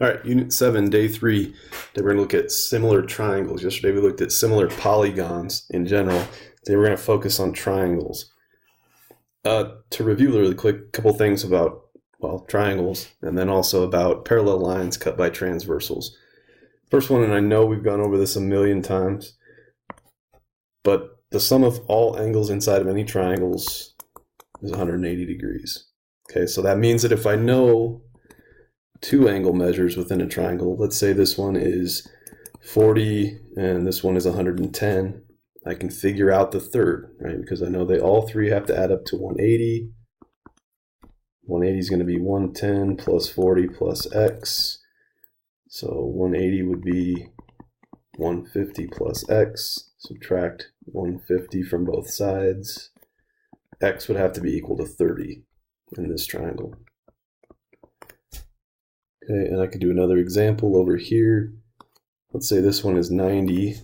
All right, Unit 7, Day 3. Today we're going to look at similar triangles. Yesterday we looked at similar polygons in general. Today we're going to focus on triangles. To review really quick, a couple things about, triangles, and then also about parallel lines cut by transversals. First one, and I know we've gone over this a million times, but the sum of all angles inside of any triangles is 180 degrees. Okay, so that means that if I know two angle measures within a triangle, let's say this one is 40 and this one is 110, I can figure out the third, right? Because I know they all three have to add up to 180. 180 is going to be 110 plus 40 plus x. So 180 would be 150 plus x. Subtract 150 from both sides. X would have to be equal to 30 in this triangle. Okay, and I could do another example over here. Let's say this one is 90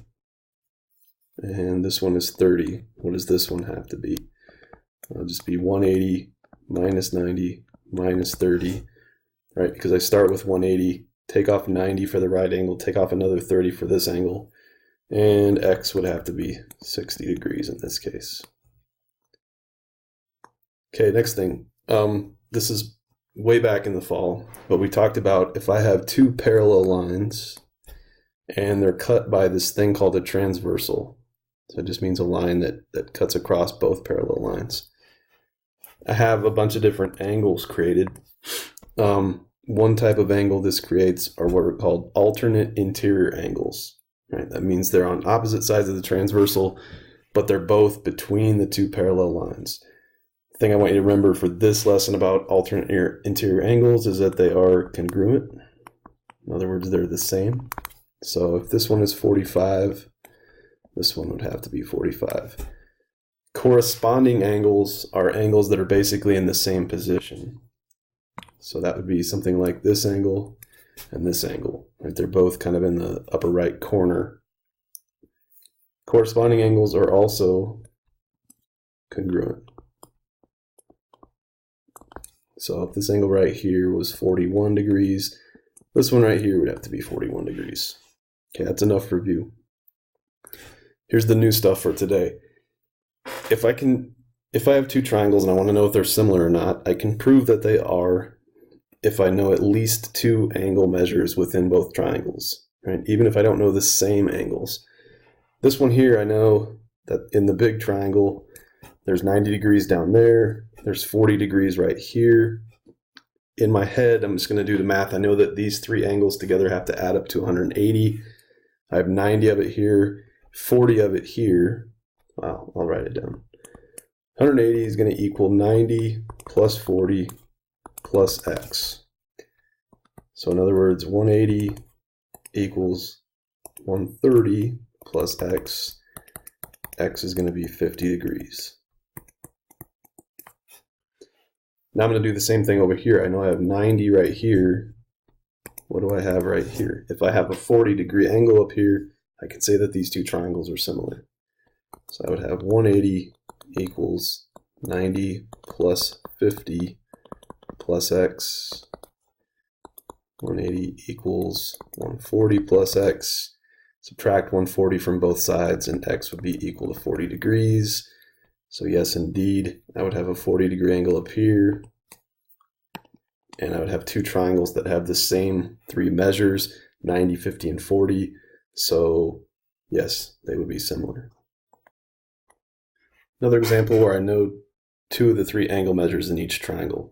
and this one is 30. What does this one have to be? It'll just be 180 minus 90 minus 30, right? Because I start with 180, take off 90 for the right angle, take off another 30 for this angle, and x would have to be 60 degrees in this case. Okay, next thing. This is way back in the fall, but we talked about if I have two parallel lines and they're cut by this thing called a transversal. So it just means a line that cuts across both parallel lines. I have a bunch of different angles created. One type of angle this creates are what are called alternate interior angles. Right? That means they're on opposite sides of the transversal, but they're both between the two parallel lines. The thing I want you to remember for this lesson about alternate interior angles is that they are congruent. In other words, they're the same. So if this one is 45, this one would have to be 45. Corresponding angles are angles that are basically in the same position. So that would be something like this angle and this angle. Right? They're both kind of in the upper right corner. Corresponding angles are also congruent. So if this angle right here was 41 degrees, this one right here would have to be 41 degrees. Okay, that's enough review. Here's the new stuff for today. If I have two triangles and I want to know if they're similar or not, I can prove that they are if I know at least two angle measures within both triangles, right? Even if I don't know the same angles. This one here, I know that in the big triangle, there's 90 degrees down there. There's 40 degrees right here. In my head, I'm just going to do the math. I know that these three angles together have to add up to 180. I have 90 of it here, 40 of it here. Wow, I'll write it down. 180 is going to equal 90 plus 40 plus x. So in other words, 180 equals 130 plus x. X is going to be 50 degrees. Now I'm going to do the same thing over here. I know I have 90 right here. What do I have right here? If I have a 40-degree angle up here, I can say that these two triangles are similar. So I would have 180 equals 90 plus 50 plus x. 180 equals 140 plus x. Subtract 140 from both sides, and x would be equal to 40 degrees. So yes, indeed, I would have a 40-degree angle up here, and I would have two triangles that have the same three measures, 90, 50, and 40. So yes, they would be similar. Another example where I know two of the three angle measures in each triangle.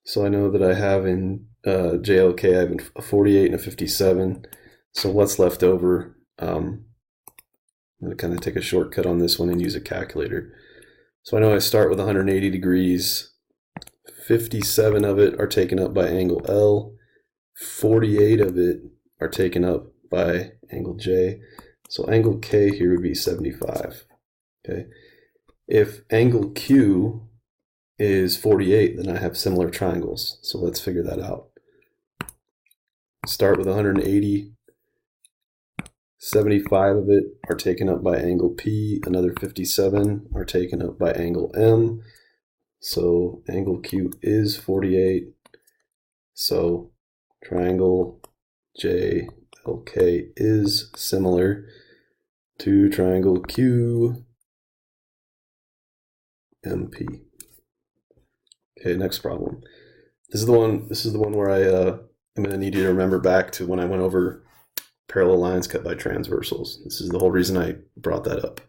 So I know that I have in JLK, I have a 48 and a 57. So what's left over? I'm going to kind of take a shortcut on this one and use a calculator. So I know I start with 180 degrees. 57 of it are taken up by angle L. 48 of it are taken up by angle J. So angle K here would be 75. Okay. If angle Q is 48, then I have similar triangles. So let's figure that out. Start with 180. 75 of it are taken up by angle P. Another 57 are taken up by angle M. So angle Q is 48. So triangle JLK is similar to triangle QMP. Okay, next problem. This is the one where I'm going to need you to remember back to when I went over parallel lines cut by transversals. This is the whole reason I brought that up.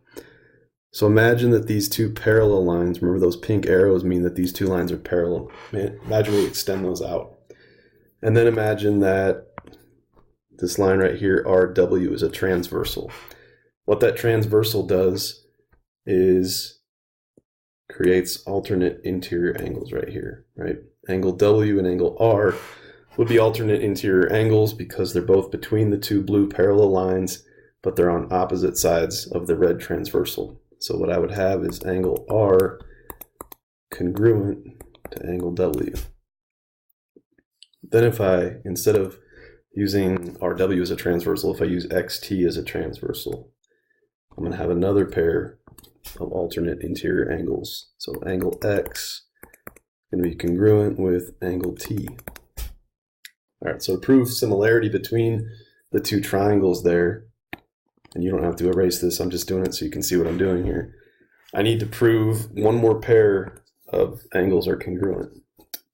So imagine that these two parallel lines, remember those pink arrows mean that these two lines are parallel. Imagine we extend those out. And then imagine that this line right here, RW, is a transversal. What that transversal does is creates alternate interior angles right here, right? Angle W and angle R would be alternate interior angles because they're both between the two blue parallel lines, but they're on opposite sides of the red transversal. So what I would have is angle R congruent to angle W. Then if I, instead of using RW as a transversal, if I use XT as a transversal, I'm going to have another pair of alternate interior angles. So angle X is going to be congruent with angle T. All right, so to prove similarity between the two triangles there, and you don't have to erase this, I'm just doing it so you can see what I'm doing here. I need to prove one more pair of angles are congruent.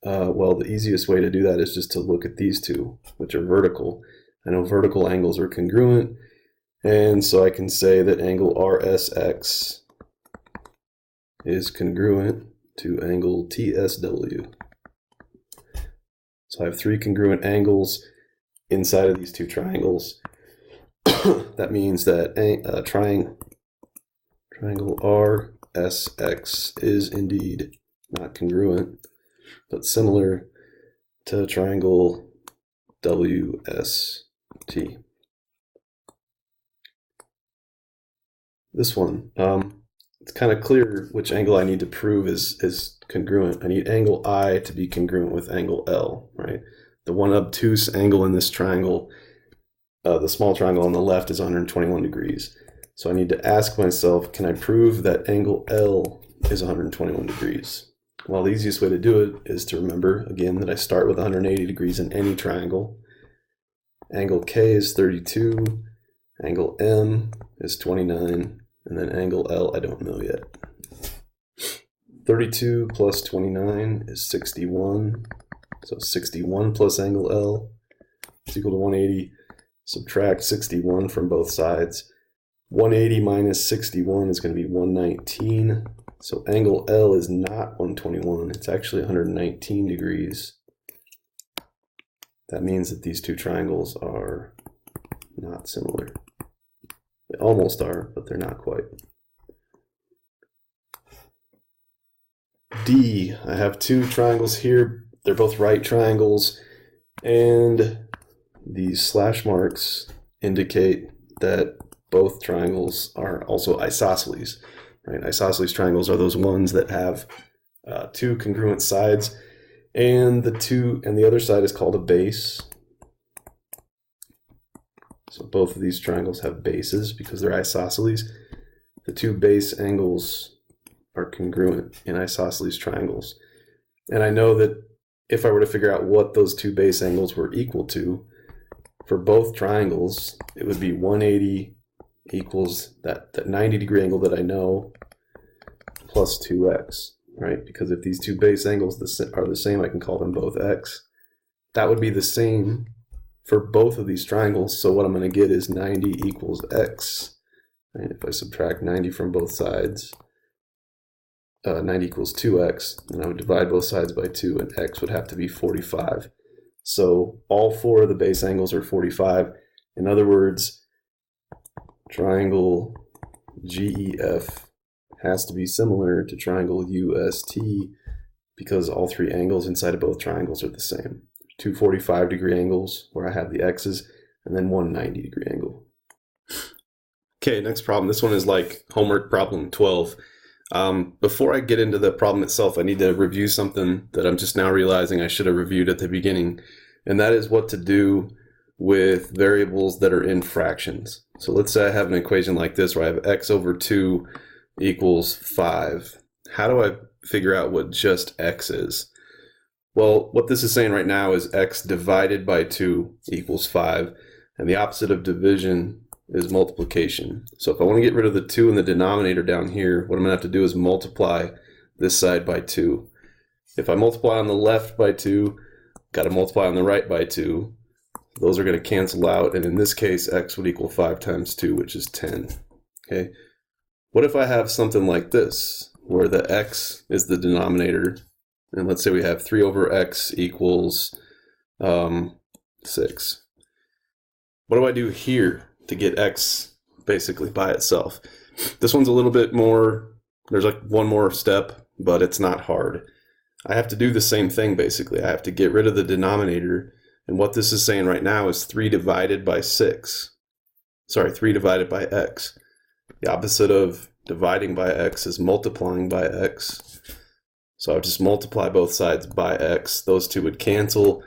Well, the easiest way to do that is just to look at these two, which are vertical. I know vertical angles are congruent, and so I can say that angle RSX is congruent to angle TSW. So I have three congruent angles inside of these two triangles. That means that triangle RSX is indeed not congruent, but similar to triangle WST. This one, it's kind of clear which angle I need to prove is congruent. I need angle I to be congruent with angle L, right? The one obtuse angle in this triangle, the small triangle on the left, is 121 degrees. So I need to ask myself, can I prove that angle L is 121 degrees? Well, the easiest way to do it is to remember, again, that I start with 180 degrees in any triangle. Angle K is 32, angle M is 29, and then angle L I don't know yet. 32 plus 29 is 61, so 61 plus angle L is equal to 180. Subtract 61 from both sides. 180 minus 61 is going to be 119. So angle L is not 121, it's actually 119 degrees. That means that these two triangles are not similar. They almost are, but they're not quite. D, I have two triangles here. They're both right triangles, and these slash marks indicate that both triangles are also isosceles. Right? Isosceles triangles are those ones that have two congruent sides, and the other side is called a base. So both of these triangles have bases because they're isosceles. The two base angles are congruent in isosceles triangles. And I know that if I were to figure out what those two base angles were equal to, for both triangles, it would be 180 equals that 90 degree angle that I know plus 2x, right? Because if these two base angles are the same, I can call them both x. That would be the same for both of these triangles. So what I'm going to get is 90 equals x. And if I subtract 90 from both sides, 90 equals 2x, and I would divide both sides by 2, and x would have to be 45. So all four of the base angles are 45. In other words, triangle GEF has to be similar to triangle UST because all three angles inside of both triangles are the same. Two 45 degree angles where I have the x's, and then one 90 degree angle. Okay, next problem. This one is like homework problem 12. Before I get into the problem itself, I need to review something that I'm just now realizing I should have reviewed at the beginning, and that is what to do with variables that are in fractions. So let's say I have an equation like this where I have x over 2 equals 5. How do I figure out what just x is? Well, what this is saying right now is x divided by 2 equals 5, and the opposite of division is multiplication. So if I want to get rid of the 2 in the denominator down here, what I'm going to have to do is multiply this side by 2. If I multiply on the left by 2, got to multiply on the right by 2. Those are going to cancel out, and in this case, x would equal 5 times 2, which is 10. Okay. What if I have something like this, where the x is the denominator, and let's say we have 3 over x equals 6. What do I do here to get x basically by itself? This one's a little bit more, there's like one more step, but it's not hard. I have to do the same thing basically. I have to get rid of the denominator, and what this is saying right now is 3 divided by 6. Sorry, 3 divided by x. The opposite of dividing by x is multiplying by x. So I would just multiply both sides by x. Those two would cancel.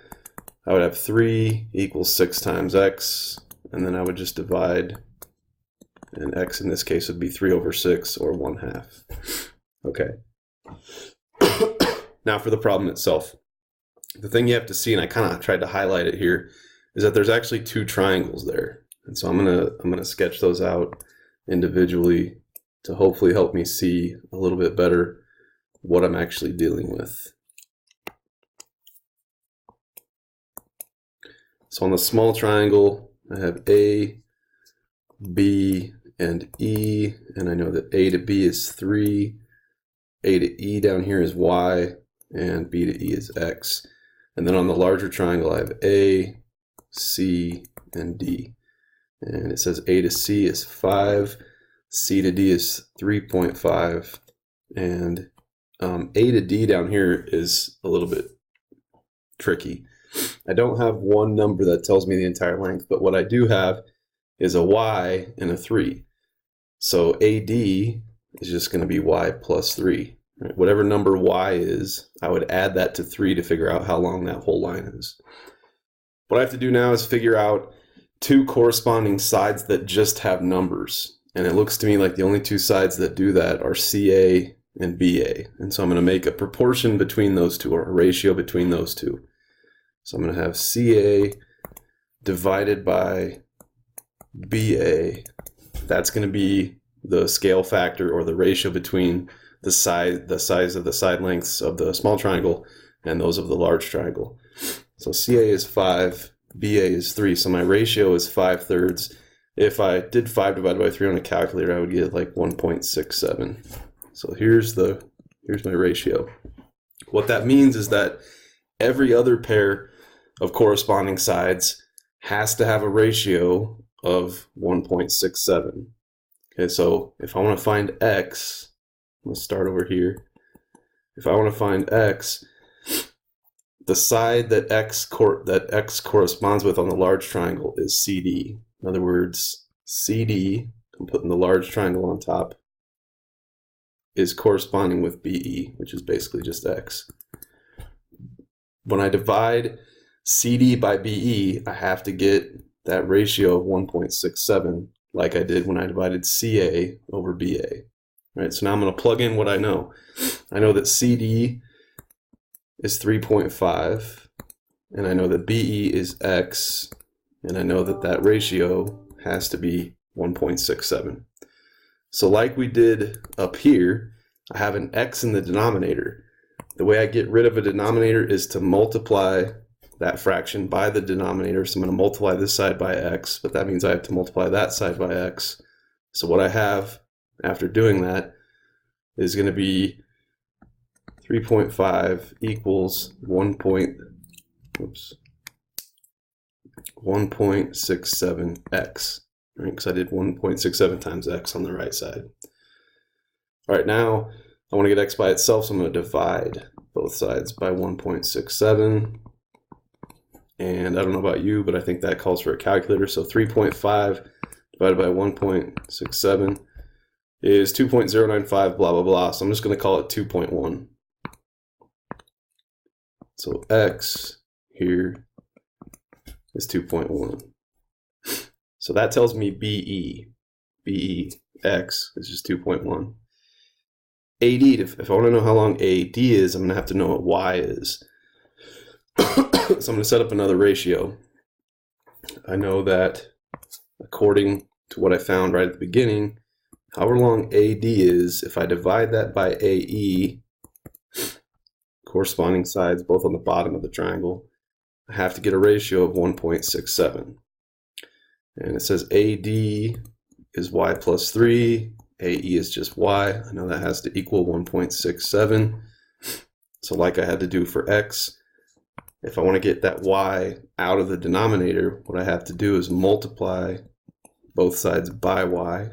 I would have 3 equals 6 times x, and then I would just divide, and x in this case would be 3 over 6, or 1/2. Okay. Now for the problem itself. The thing you have to see, and I kind of tried to highlight it here, is that there's actually 2 triangles there. And so I'm gonna sketch those out individually to hopefully help me see a little bit better what I'm actually dealing with. So on the small triangle, I have A, B, and E, and I know that A to B is 3, A to E down here is Y, and B to E is X. And then on the larger triangle, I have A, C, and D. And it says A to C is 5, C to D is 3.5, and A to D down here is a little bit tricky. I don't have one number that tells me the entire length, but what I do have is a Y and a 3. So AD is just going to be Y plus 3. Right? Whatever number Y is, I would add that to 3 to figure out how long that whole line is. What I have to do now is figure out 2 corresponding sides that just have numbers. And it looks to me like the only 2 sides that do that are CA and BA. And so I'm going to make a proportion between those two, or a ratio between those two. So I'm going to have CA divided by BA. That's going to be the scale factor, or the ratio between the size of the side lengths of the small triangle and those of the large triangle. So CA is 5, BA is 3, so my ratio is 5/3. If I did 5 divided by 3 on a calculator, I would get like 1.67. So here's my ratio. What that means is that every other pair of corresponding sides has to have a ratio of 1.67. Okay, so if I want to find x, let's start over here. If I want to find x, the side that x corresponds with on the large triangle is CD. In other words, CD, I'm putting the large triangle on top, is corresponding with BE, which is basically just x. When I divide CD by BE, I have to get that ratio of 1.67, like I did when I divided CA over BA. Right, so now I'm going to plug in what I know. I know that CD is 3.5, and I know that BE is x, and I know that that ratio has to be 1.67. So like we did up here, I have an x in the denominator. The way I get rid of a denominator is to multiply that fraction by the denominator. So I'm going to multiply this side by x, but that means I have to multiply that side by x. So what I have after doing that is going to be 3.5 equals 1.67x, right? Because I did 1.67 times x on the right side. All right, now I want to get x by itself, so I'm going to divide both sides by 1.67. And I don't know about you, but I think that calls for a calculator. So 3.5 divided by 1.67 is 2.095, blah, blah, blah. So I'm just going to call it 2.1. So x here is 2.1. So that tells me BE x is just 2.1. AD, if I want to know how long AD is, I'm going to have to know what y is. So I'm going to set up another ratio. I know that according to what I found right at the beginning, however long AD is, if I divide that by AE, corresponding sides both on the bottom of the triangle, I have to get a ratio of 1.67. And it says AD is y plus 3, AE is just y. I know that has to equal 1.67. So like I had to do for x, if I want to get that y out of the denominator, what I have to do is multiply both sides by y.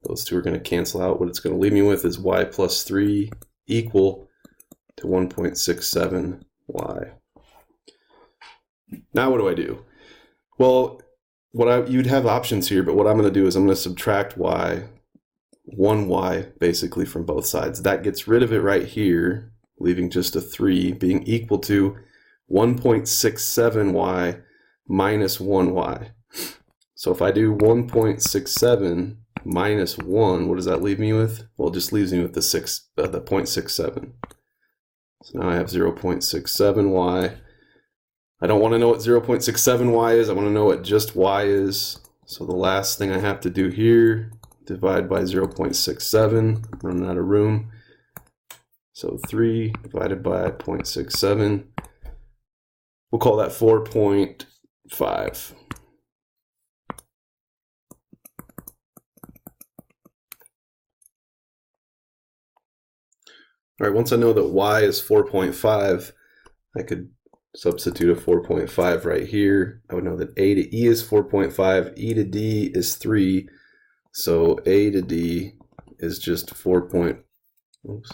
Those two are going to cancel out. What it's going to leave me with is y plus 3 equal to 1.67 y. Now what do I do? Well, you'd have options here, but what I'm going to do is I'm going to subtract y, 1y basically from both sides. That gets rid of it right here, leaving just a 3 being equal to 1.67y minus 1y. So if I do 1.67 minus 1, what does that leave me with? Well, it just leaves me with the 0.67. So now I have 0.67y. I don't want to know what 0.67y is. I want to know what just y is. So the last thing I have to do here, divide by 0.67. Running out of room. So 3 divided by 0.67. We'll call that 4.5. All right, once I know that y is 4.5, I could substitute a 4.5 right here. I would know that a to e is 4.5, e to d is 3, so a to d is just 4. Oops.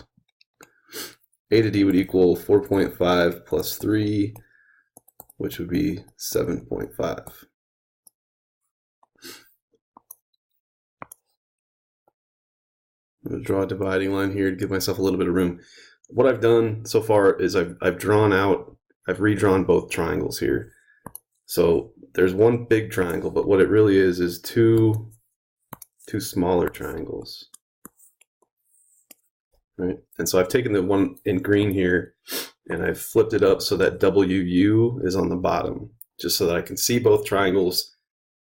A to d would equal 4.5 plus 3, which would be 7.5. I'm going to draw a dividing line here to give myself a little bit of room. What I've done so far is I've redrawn both triangles here. So there's one big triangle, but what it really is two smaller triangles. Right? And so I've taken the one in green here and I've flipped it up so that WU is on the bottom, just so that I can see both triangles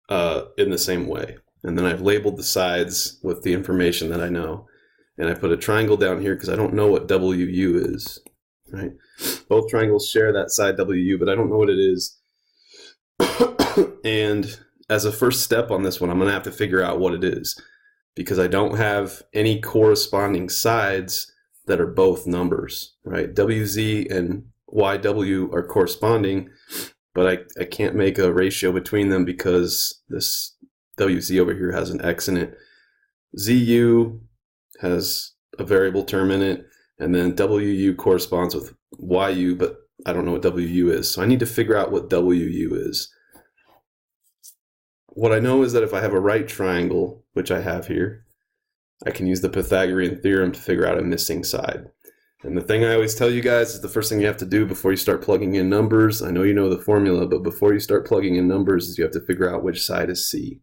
in the same way. And then I've labeled the sides with the information that I know. And I put a triangle down here because I don't know what WU is. Right? Both triangles share that side WU, but I don't know what it is. And as a first step on this one, I'm going to have to figure out what it is, because I don't have any corresponding sides that are both numbers. Right? WZ and YW are corresponding, but I can't make a ratio between them because this WZ over here has an X in it. ZU has a variable term in it, and then WU corresponds with YU, but I don't know what WU is. So I need to figure out what WU is. What I know is that if I have a right triangle, which I have here, I can use the Pythagorean theorem to figure out a missing side. And the thing I always tell you guys is the first thing you have to do before you start plugging in numbers, I know you know the formula, but before you start plugging in numbers, is you have to figure out which side is C.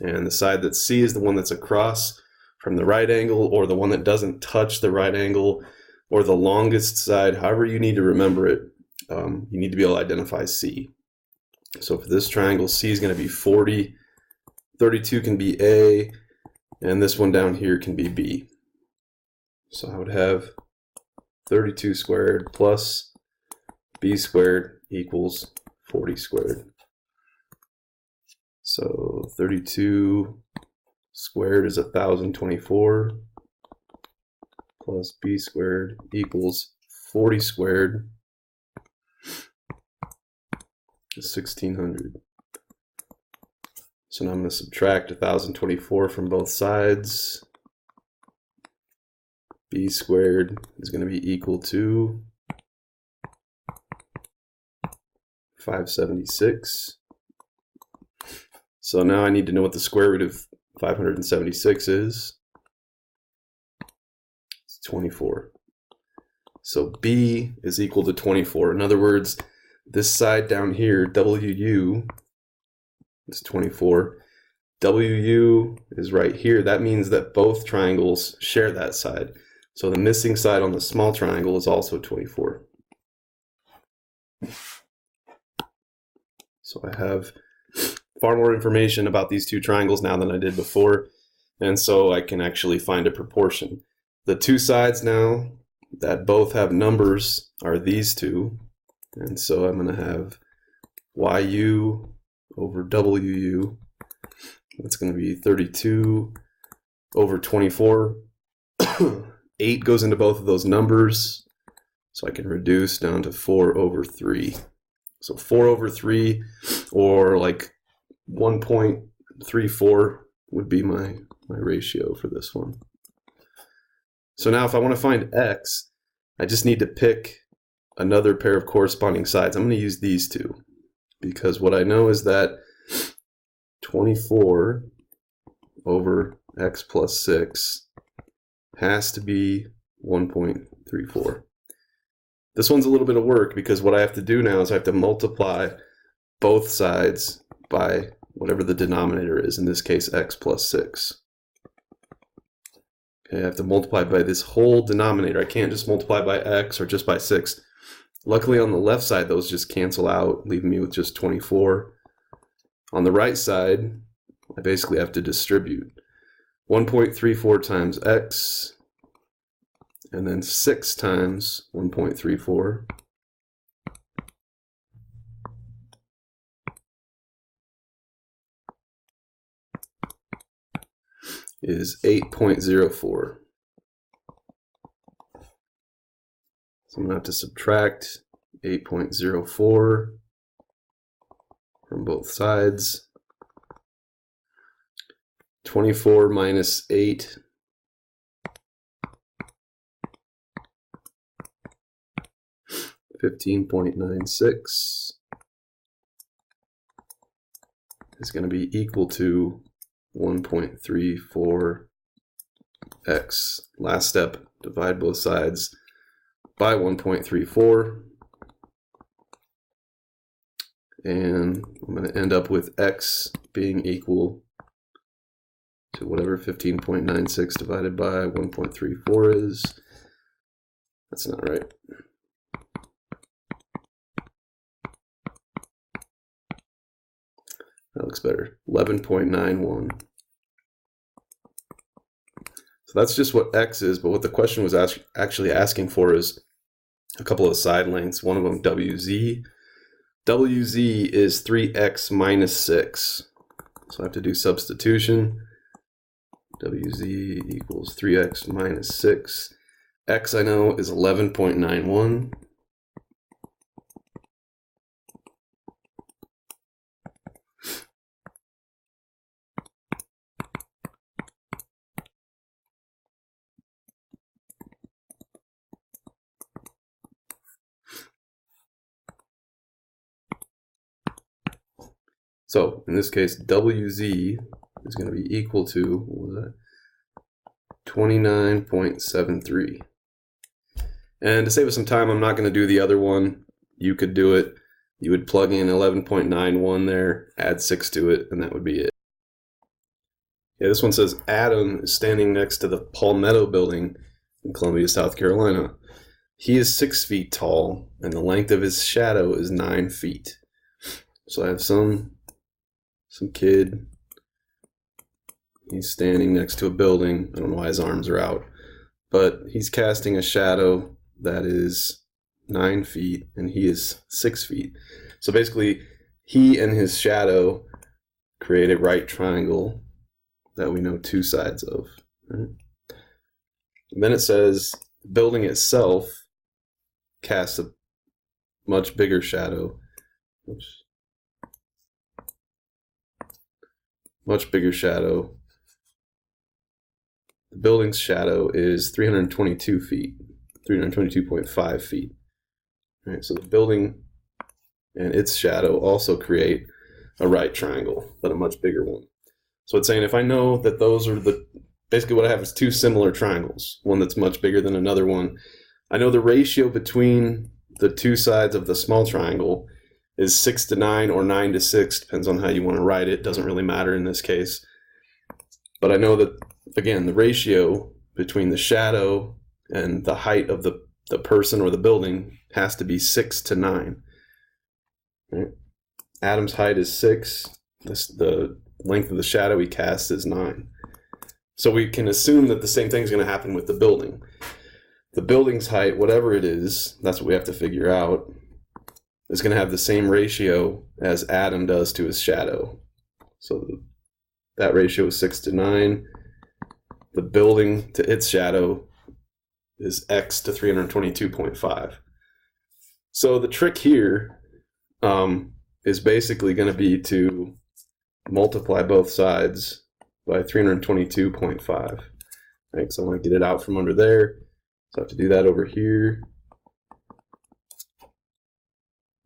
And the side that's C is the one that's across from the right angle, or the one that doesn't touch the right angle, or the longest side, however you need to remember it. You need to be able to identify C. So for this triangle, C is going to be 40, 32 can be A, and this one down here can be B. So I would have 32 squared plus B squared equals 40 squared. So 32 squared is 1,024 plus B squared equals 40 squared is 1,600. So now I'm going to subtract 1,024 from both sides. B squared is going to be equal to 576. So now I need to know what the square root of 576 is. It's 24. So B is equal to 24. In other words, this side down here, WU, is 24. WU is right here. That means that both triangles share that side. So the missing side on the small triangle is also 24. So I have far more information about these two triangles now than I did before, and so I can actually find a proportion. The two sides now that both have numbers are these two, and so I'm going to have YU over WU. That's going to be 32 over 24. 8 goes into both of those numbers, so I can reduce down to 4 over 3. So 4 over 3, or like 1.34 would be my ratio for this one. So now if I want to find x, I just need to pick another pair of corresponding sides. I'm going to use these two, because what I know is that 24 over x plus 6 has to be 1.34. This one's a little bit of work, because what I have to do now is I have to multiply both sides by whatever the denominator is, in this case x plus 6. Okay, I have to multiply by this whole denominator. I can't just multiply by x or just by 6. Luckily on the left side those just cancel out, leaving me with just 24. On the right side I basically have to distribute 1.34 times x, and then 6 times 1.34 is 8.04. So I'm going to have to subtract 8.04 from both sides. 24 minus 8 15.96 is going to be equal to 1.34x. Last step, divide both sides by 1.34, and I'm going to end up with x being equal to whatever 15.96 divided by 1.34 is. That's not right. That looks better. 11.91. So that's just what x is, but what the question was actually asking for is a couple of side lengths. One of them WZ. WZ is 3x minus 6. So I have to do substitution. WZ equals 3x minus 6. X I know is 11.91. So in this case, WZ is going to be equal to, what was that? 29.73. And to save us some time, I'm not going to do the other one. You could do it. You would plug in 11.91 there, add 6 to it, and that would be it. Yeah, this one says Adam is standing next to the Palmetto Building in Columbia, South Carolina. He is 6 feet tall, and the length of his shadow is 9 feet. So I have some kid. He's standing next to a building. I don't know why his arms are out, but he's casting a shadow that is 9 feet, and he is 6 feet. So basically, he and his shadow create a right triangle that we know two sides of. Right? And then it says the building itself casts a much bigger shadow. Oops. Much bigger shadow. The building's shadow is 322 feet, 322.5 feet. All right, so the building and its shadow also create a right triangle, but a much bigger one. So it's saying if I know that those are basically what I have is two similar triangles, one that's much bigger than another one. I know the ratio between the two sides of the small triangle is 6 to 9 or 9 to 6, depends on how you want to write it. Doesn't really matter in this case. But I know that, again, the ratio between the shadow and the height of the person or the building has to be 6 to 9. Right? Adam's height is 6. The length of the shadow he casts is 9. So we can assume that the same thing is going to happen with the building. The building's height, whatever it is, that's what we have to figure out, is going to have the same ratio as Adam does to his shadow. So that ratio is 6 to 9. The building to its shadow is x to 322.5. So the trick here is basically going to be to multiply both sides by 322.5. Right, so I want to get it out from under there. So I have to do that over here.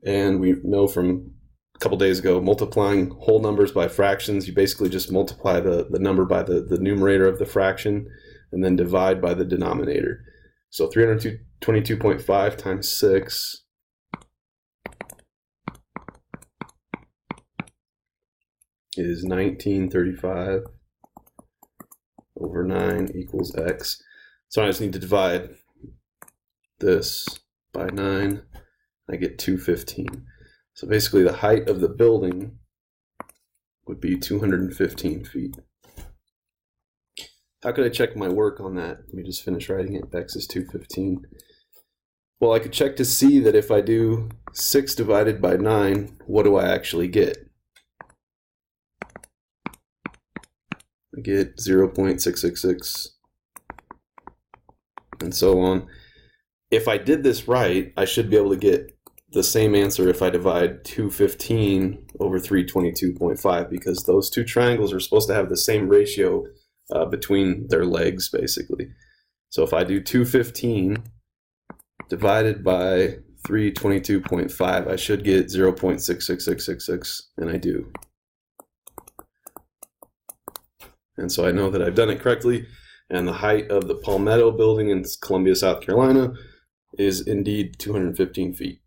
And we know from a couple days ago, multiplying whole numbers by fractions, you basically just multiply the number by the numerator of the fraction and then divide by the denominator. So 322.5 times 6 is 1935 over 9 equals x. So I just need to divide this by 9. I get 215. So basically the height of the building would be 215 feet. How could I check my work on that? Let me just finish writing it. X is 215. Well, I could check to see that if I do 6 divided by 9, what do I actually get? I get 0.666 and so on. If I did this right, I should be able to get the same answer if I divide 215 over 322.5, because those two triangles are supposed to have the same ratio between their legs, basically. So if I do 215 divided by 322.5, I should get 0.66666, and I do. And so I know that I've done it correctly, and the height of the Palmetto building in Columbia, South Carolina is indeed 215 feet.